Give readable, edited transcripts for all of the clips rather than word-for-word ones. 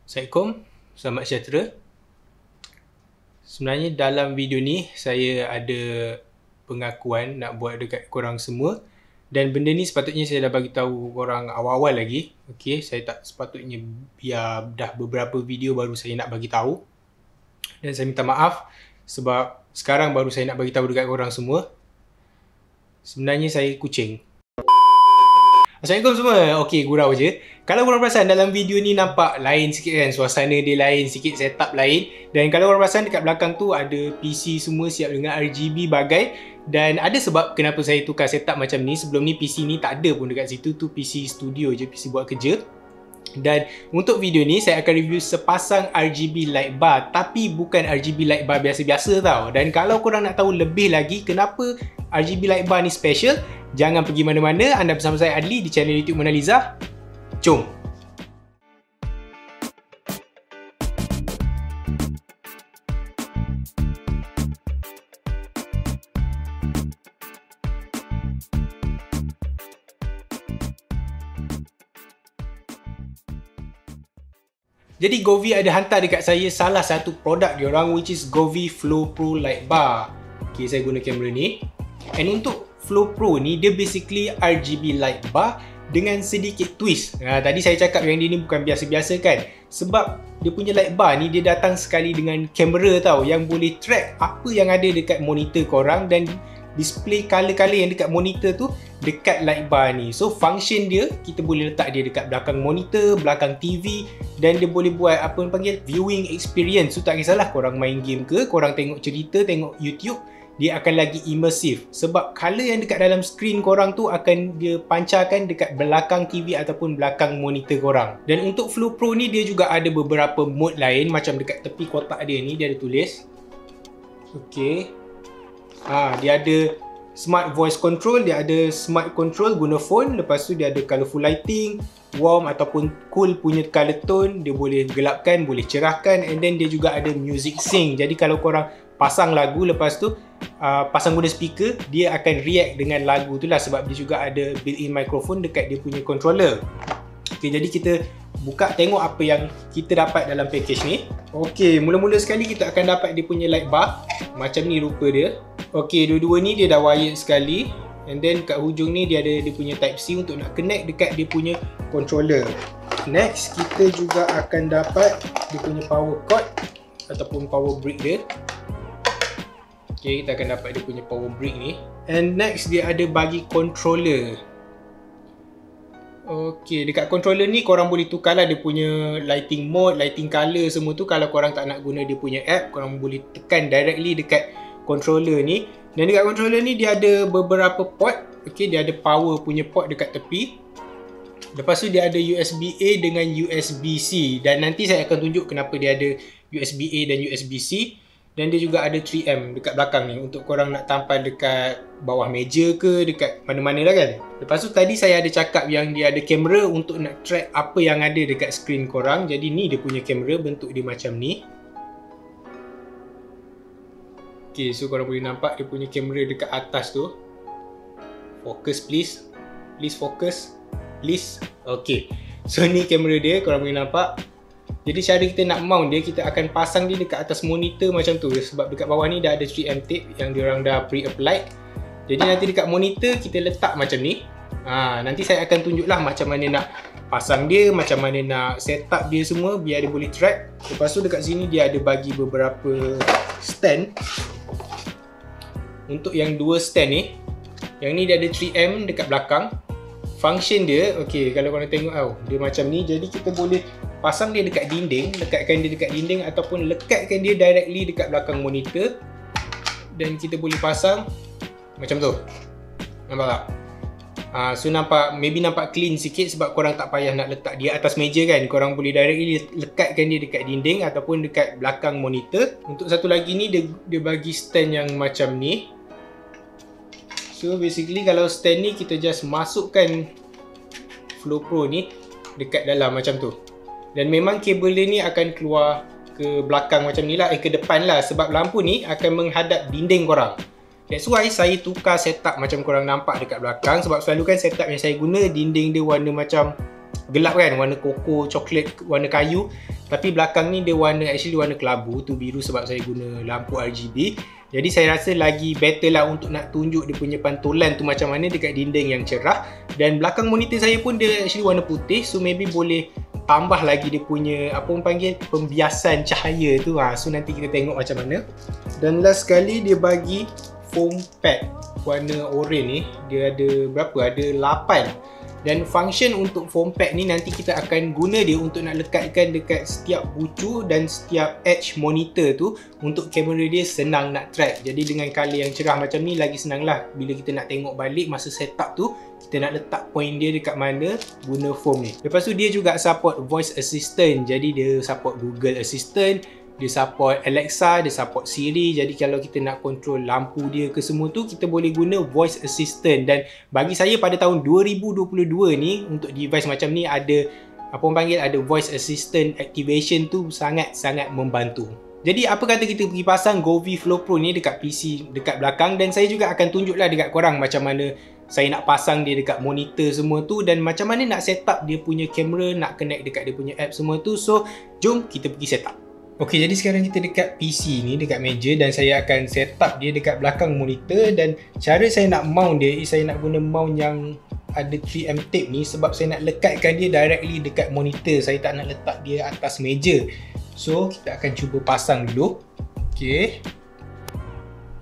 Assalamualaikum, selamat sejahtera. Sebenarnya dalam video ni saya ada pengakuan nak buat dekat korang semua, dan benda ni sepatutnya saya dah bagi tahu korang awal-awal lagi. Okey, saya tak sepatutnya biar dah beberapa video baru saya nak bagi tahu. Dan saya minta maaf sebab sekarang baru saya nak bagi tahu dekat korang semua. Sebenarnya saya kucing. Assalamualaikum semua. Okey, gurau je. Kalau korang perasan dalam video ni nampak lain sikit kan, suasana dia lain sikit, setup lain. Dan kalau korang perasan dekat belakang tu ada PC semua siap dengan RGB bagai. Dan ada sebab kenapa saya tukar setup macam ni. Sebelum ni PC ni tak ada pun dekat situ, tu PC studio je, PC buat kerja. Dan untuk video ni saya akan review sepasang RGB light bar, tapi bukan RGB light bar biasa-biasa tau. Dan kalau korang nak tahu lebih lagi kenapa RGB light bar ni special, jangan pergi mana-mana. Anda bersama saya Adli di channel YouTube Mona Lisa. Jom. Jadi Govee ada hantar dekat saya salah satu produk diorang, which is Govee Flow Pro Light Bar. Okay, saya guna kamera ni. And untuk Flow Pro ni, dia basically RGB light bar dengan sedikit twist. Tadi saya cakap yang dia ni bukan biasa-biasa kan. Sebab dia punya light bar ni dia datang sekali dengan kamera tau, yang boleh track apa yang ada dekat monitor korang dan display color-color yang dekat monitor tu dekat light bar ni. So function dia, kita boleh letak dia dekat belakang monitor, belakang TV, dan dia boleh buat apa yang panggil viewing experience. So tak kisahlah korang main game ke, korang tengok cerita, tengok YouTube, dia akan lagi immersive. Sebab color yang dekat dalam screen korang tu akan dia pancarkan dekat belakang TV ataupun belakang monitor korang. Dan untuk Flow Pro ni dia juga ada beberapa mode lain. Macam dekat tepi kotak dia ni, dia ada tulis. Okay. Dia ada smart voice control, dia ada smart control guna phone. Lepas tu dia ada colourful lighting, warm ataupun cool punya color tone. Dia boleh gelapkan, boleh cerahkan. And then dia juga ada music sync. Jadi kalau korang pasang lagu, lepas tu pasang guna speaker, dia akan react dengan lagu tu lah. Sebab dia juga ada built-in microphone dekat dia punya controller. Okay, jadi kita buka tengok apa yang kita dapat dalam package ni. Okay, mula-mula sekali kita akan dapat dia punya light bar. Macam ni rupa dia. Okay, dua-dua ni dia dah wired sekali. And then kat hujung ni dia ada dia punya type C untuk nak connect dekat dia punya controller. Next, kita juga akan dapat dia punya power cord ataupun power brick dia. Okay, kita akan dapat dia punya power brick ni. And next, dia ada bagi controller. Okay, dekat controller ni korang boleh tukar lah dia punya lighting mode, lighting color semua tu. Kalau korang tak nak guna dia punya app, korang boleh tekan directly dekat controller ni. Dan dekat controller ni dia ada beberapa port. Okay, dia ada power punya port dekat tepi. Lepas tu dia ada USB-A dengan USB-C. Dan nanti saya akan tunjuk kenapa dia ada USB-A dan USB-C. Dan dia juga ada 3M dekat belakang ni untuk korang nak tampal dekat bawah meja ke, dekat mana-mana lah kan. Lepas tu tadi saya ada cakap yang dia ada kamera untuk nak track apa yang ada dekat screen korang. Jadi ni dia punya kamera, bentuk dia macam ni. Okay, so korang boleh nampak dia punya kamera dekat atas tu. Focus please. Please focus. Please. Okay, so ni kamera dia, korang boleh nampak. Jadi cara kita nak mount dia, kita akan pasang dia dekat atas monitor macam tu. Sebab dekat bawah ni dah ada 3M tape yang diorang dah pre-applied. Jadi nanti dekat monitor kita letak macam ni. Nanti saya akan tunjuklah macam mana nak pasang dia, macam mana nak set up dia semua biar dia boleh track. Lepas tu dekat sini dia ada bagi beberapa stand. Untuk yang dua stand ni, yang ni dia ada 3M dekat belakang. Function dia, okay, kalau korang tengok tau, dia macam ni. Jadi kita boleh pasang dia dekat dinding, lekatkan dia dekat dinding ataupun lekatkan dia directly dekat belakang monitor. Dan kita boleh pasang macam tu. Nampak tak? So maybe nampak clean sikit sebab korang tak payah nak letak dia atas meja kan. Korang boleh directly lekatkan dia dekat dinding ataupun dekat belakang monitor. Untuk satu lagi ni, dia bagi stand yang macam ni. So basically kalau stand ni kita just masukkan Flow Pro ni dekat dalam macam tu. Dan memang kabel dia ni akan keluar ke belakang macam ni lah, ke depan lah. Sebab lampu ni akan menghadap dinding korang. That's why saya tukar setup macam korang nampak dekat belakang. Sebab selalu kan setup yang saya guna, dinding dia warna macam gelap kan, warna koko, coklat, warna kayu. Tapi belakang ni dia warna kelabu, tu biru sebab saya guna lampu RGB. Jadi saya rasa lagi better lah untuk nak tunjuk dia punya pantulan tu macam mana dekat dinding yang cerah. Dan belakang monitor saya pun dia actually warna putih, so maybe boleh tambah lagi dia punya apa orang panggil pembiasan cahaya tu. So nanti kita tengok macam mana. Dan last sekali dia bagi foam pad warna oranye ni, dia ada berapa? Ada 8. Dan function untuk foam pad ni nanti kita akan guna dia untuk nak lekatkan dekat setiap bucu dan setiap edge monitor tu untuk kamera dia senang nak track. Jadi dengan color yang cerah macam ni lagi senang lah bila kita nak tengok balik masa setup tu, kita nak letak point dia dekat mana guna foam ni. Lepas tu dia juga support voice assistant, jadi dia support Google Assistant, dia support Alexa, dia support Siri. Jadi kalau kita nak control lampu dia ke semua tu, kita boleh guna voice assistant. Dan bagi saya pada tahun 2022 ni, untuk device macam ni ada apa orang panggil, ada voice assistant activation tu sangat-sangat membantu. Jadi apa kata kita pergi pasang Govee Flow Pro ni dekat PC dekat belakang, dan saya juga akan tunjuklah dekat korang macam mana saya nak pasang dia dekat monitor semua tu, dan macam mana nak set up dia punya kamera, nak connect dekat dia punya app semua tu. So jom kita pergi set up. Ok, jadi sekarang kita dekat PC ni, dekat meja, dan saya akan set up dia dekat belakang monitor. Dan cara saya nak mount dia, saya nak guna mount yang ada 3M tape ni sebab saya nak lekatkan dia directly dekat monitor. Saya tak nak letak dia atas meja. So kita akan cuba pasang dulu. Ok,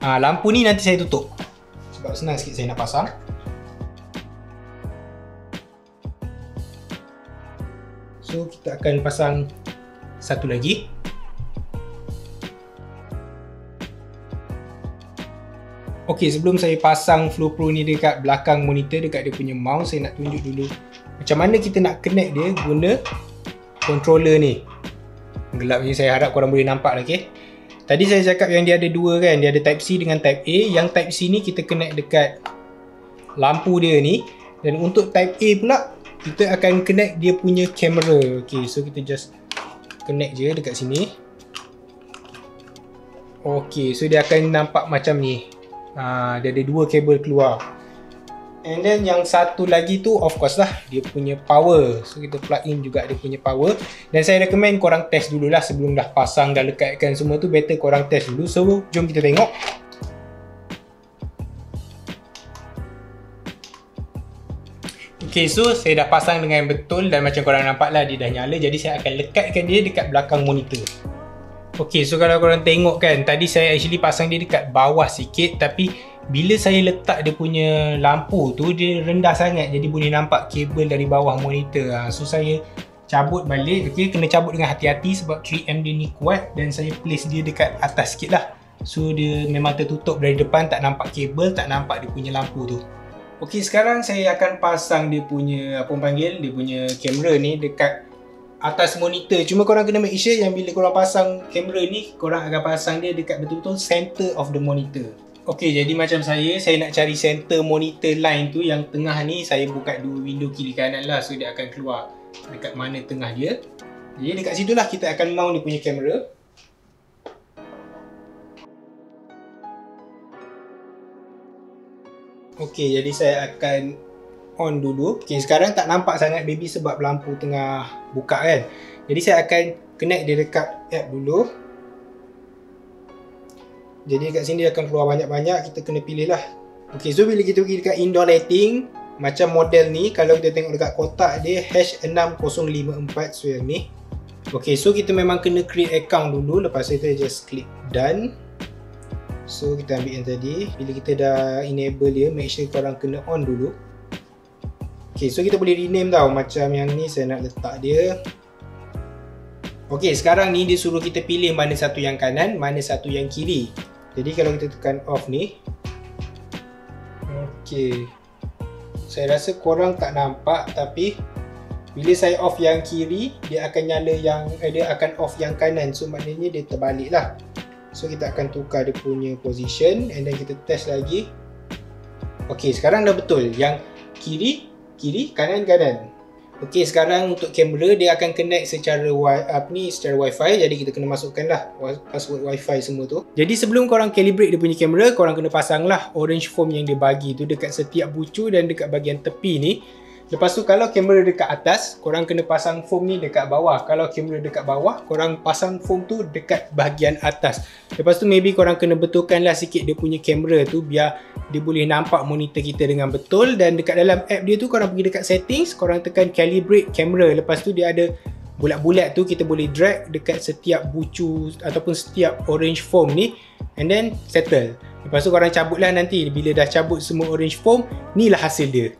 lampu ni nanti saya tutup sebab senang sikit saya nak pasang. So kita akan pasang satu lagi. Ok, sebelum saya pasang Flow Pro ni dekat belakang monitor, dekat dia punya mouse, saya nak tunjuk dulu macam mana kita nak connect dia guna controller ni. Gelap je, saya harap korang boleh nampak lah. Okay, tadi saya cakap yang dia ada dua kan, dia ada Type C dengan Type A. Yang Type C ni kita connect dekat lampu dia ni, dan untuk Type A pula kita akan connect dia punya kamera. Ok, so kita just connect je dekat sini. Ok, so dia akan nampak macam ni. Dia ada dua kabel keluar. And then yang satu lagi tu of course lah dia punya power. So kita plug in juga dia punya power. Dan saya recommend korang test dululah sebelum dah pasang, dah lekatkan semua tu, better korang test dulu. So jom kita tengok. Ok, so saya dah pasang dengan betul dan macam korang nampak lah dia dah nyala. Jadi saya akan lekatkan dia dekat belakang monitor. Ok, so kalau korang tengok kan, tadi saya actually pasang dia dekat bawah sikit, tapi bila saya letak dia punya lampu tu, dia rendah sangat, jadi boleh nampak kabel dari bawah monitor. So saya cabut balik. Ok, kena cabut dengan hati-hati sebab 3M dia ni kuat, dan saya place dia dekat atas sikit lah. So dia memang tertutup dari depan, tak nampak kabel, tak nampak dia punya lampu tu. Ok, sekarang saya akan pasang dia punya apa orang panggil, dia punya kamera ni dekat atas monitor. Cuma korang kena make sure yang bila korang pasang kamera ni, korang akan pasang dia dekat betul-betul center of the monitor. Ok, jadi macam saya nak cari center monitor line tu yang tengah ni. Saya buka dua window kiri kanan lah, so dia akan keluar dekat mana tengah dia. Jadi dekat situ lah kita akan mount dia punya kamera. Ok, jadi saya akan on dulu. Ok, sekarang tak nampak sangat baby sebab lampu tengah buka kan. Jadi saya akan connect dia dekat app dulu. Jadi dekat sini dia akan keluar banyak-banyak, kita kena pilih lah. Ok, so bila kita pergi dekat indoor lighting, macam model ni, kalau kita tengok dekat kotak dia H6054, so yang ni. Ok, so kita memang kena create account dulu. Lepas itu just click done. So kita ambil yang tadi. Bila kita dah enable dia, make sure korang kena on dulu. Ok, so kita boleh rename tau. Macam yang ni saya nak letak dia. Ok, sekarang ni dia suruh kita pilih mana satu yang kanan, mana satu yang kiri. Jadi kalau kita tekan off ni. Ok, saya rasa korang tak nampak, tapi bila saya off yang kiri, dia akan nyala yang dia akan off yang kanan. So maknanya dia terbalik lah. So kita akan tukar dia punya position, and then kita test lagi. Ok, sekarang dah betul. Yang kiri, kanan. Ok, sekarang untuk kamera dia akan connect secara secara wifi. Jadi kita kena masukkan lah password wifi semua tu. Jadi sebelum korang calibrate dia punya kamera, korang kena pasang lah orange foam yang dia bagi tu dekat setiap bucu dan dekat bahagian tepi ni. Lepas tu kalau kamera dekat atas, korang kena pasang foam ni dekat bawah. Kalau kamera dekat bawah, korang pasang foam tu dekat bahagian atas. Lepas tu maybe korang kena betulkan lah sikit dia punya kamera tu biar dia boleh nampak monitor kita dengan betul. Dan dekat dalam app dia tu, korang pergi dekat settings, korang tekan calibrate camera. Lepas tu dia ada bulat-bulat tu, kita boleh drag dekat setiap bucu ataupun setiap orange foam ni, and then settle. Lepas tu korang cabut lah nanti. Bila dah cabut semua orange foam, ni lah hasil dia.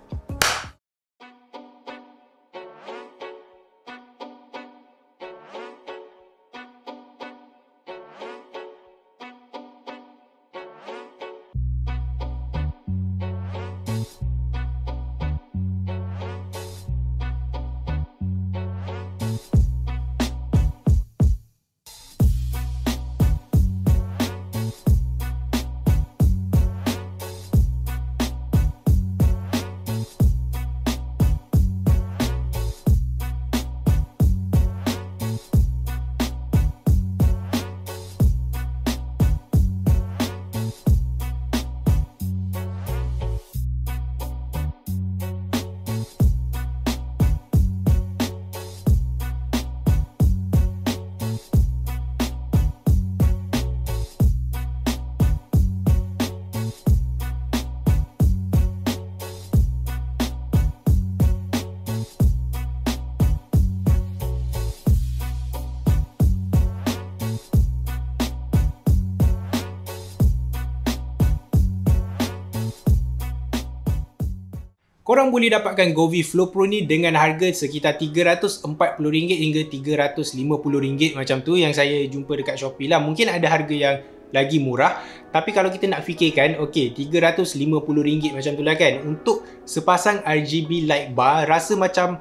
Korang boleh dapatkan Govee Flow Pro ni dengan harga sekitar RM340 hingga RM350 macam tu yang saya jumpa dekat Shopee lah. Mungkin ada harga yang lagi murah, tapi kalau kita nak fikirkan, okey, RM350 macam tu lah kan, untuk sepasang RGB light bar rasa macam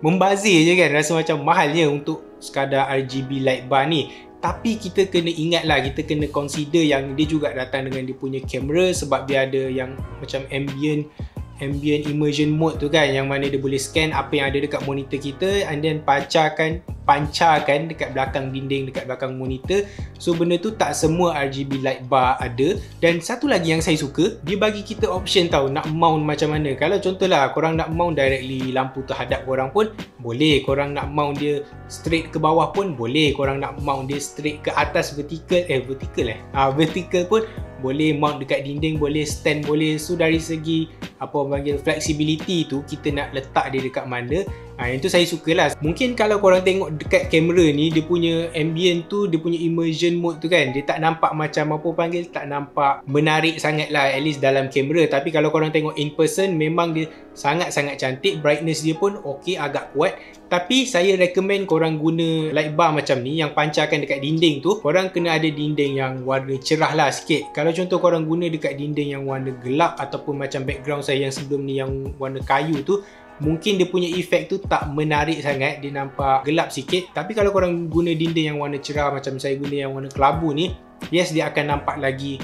membazir je kan, rasa macam mahalnya untuk sekadar RGB light bar ni. Tapi kita kena ingat lah, kita kena consider yang dia juga datang dengan dia punya kamera, sebab dia ada yang macam ambient immersion mode tu kan, yang mana dia boleh scan apa yang ada dekat monitor kita and then pancarkan dekat belakang dinding, dekat belakang monitor. So benda tu tak semua RGB light bar ada. Dan satu lagi yang saya suka, dia bagi kita option tau nak mount macam mana. Kalau contohlah korang nak mount directly lampu terhadap korang pun boleh, korang nak mount dia straight ke bawah pun boleh, korang nak mount dia straight ke atas vertical pun boleh, mount dekat dinding boleh, stand boleh. So dari segi apa orang panggil flexibility tu, kita nak letak dia dekat mana, yang tu saya suka lah. Mungkin kalau korang tengok dekat kamera ni, dia punya ambient tu, dia punya immersion mode tu kan, dia tak nampak macam apa panggil, tak nampak menarik sangat lah, at least dalam kamera. Tapi kalau korang tengok in person, memang dia sangat-sangat cantik. Brightness dia pun ok, agak kuat. Tapi saya recommend korang guna light bar macam ni yang pancarkan dekat dinding tu, korang kena ada dinding yang warna cerah lah sikit. Kalau contoh korang guna dekat dinding yang warna gelap ataupun macam background saya yang sebelum ni yang warna kayu tu, mungkin dia punya efek tu tak menarik sangat, dia nampak gelap sikit. Tapi kalau korang guna dinding yang warna cerah macam saya guna yang warna kelabu ni, yes, dia akan nampak lagi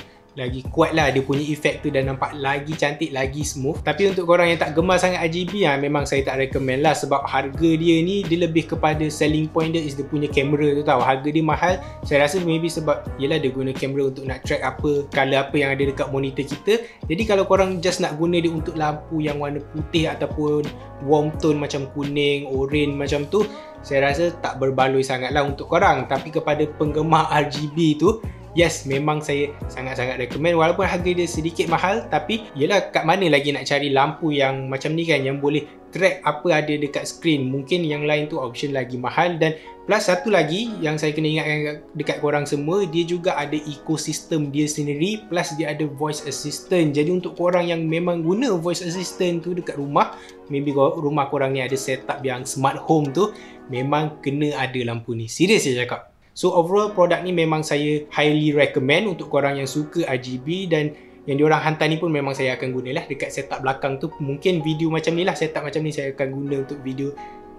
kuat lah dia punya efek tu, dan nampak lagi cantik, lagi smooth. Tapi untuk korang yang tak gemar sangat RGB, memang saya tak recommend lah, sebab harga dia ni, dia lebih kepada selling point dia is dia punya kamera tu tau. Harga dia mahal, saya rasa maybe sebab yelah dia guna kamera untuk nak track apa color apa yang ada dekat monitor kita. Jadi kalau korang just nak guna dia untuk lampu yang warna putih ataupun warm tone macam kuning, orange macam tu, saya rasa tak berbaloi sangat lah untuk korang. Tapi kepada penggemar RGB tu, yes, memang saya sangat-sangat recommend. Walaupun harga dia sedikit mahal, tapi yelah, kat mana lagi nak cari lampu yang macam ni kan, yang boleh track apa ada dekat screen. Mungkin yang lain tu option lagi mahal. Dan plus satu lagi yang saya kena ingatkan dekat korang semua, dia juga ada ekosistem dia sendiri, plus dia ada voice assistant. Jadi untuk korang yang memang guna voice assistant tu dekat rumah, maybe rumah korang ni ada setup yang smart home tu, memang kena ada lampu ni. Serius saya cakap. So overall produk ni memang saya highly recommend untuk korang yang suka RGB, dan yang diorang hantar ni pun memang saya akan gunalah dekat setup belakang tu. Mungkin video macam ni lah, setup macam ni saya akan guna untuk video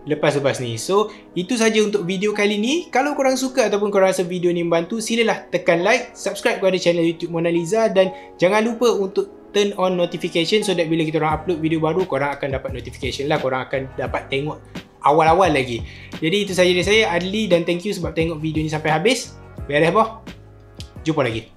lepas-lepas ni. So itu saja untuk video kali ni. Kalau korang suka ataupun korang rasa video ni membantu, silalah tekan like, subscribe kepada channel YouTube Mona Lisa, dan jangan lupa untuk turn on notification so that bila kita orang upload video baru, korang akan dapat notification lah, korang akan dapat tengok awal-awal lagi. Jadi itu saja dari saya, Adli, dan thank you sebab tengok video ni sampai habis. Beres boh. Jumpa lagi.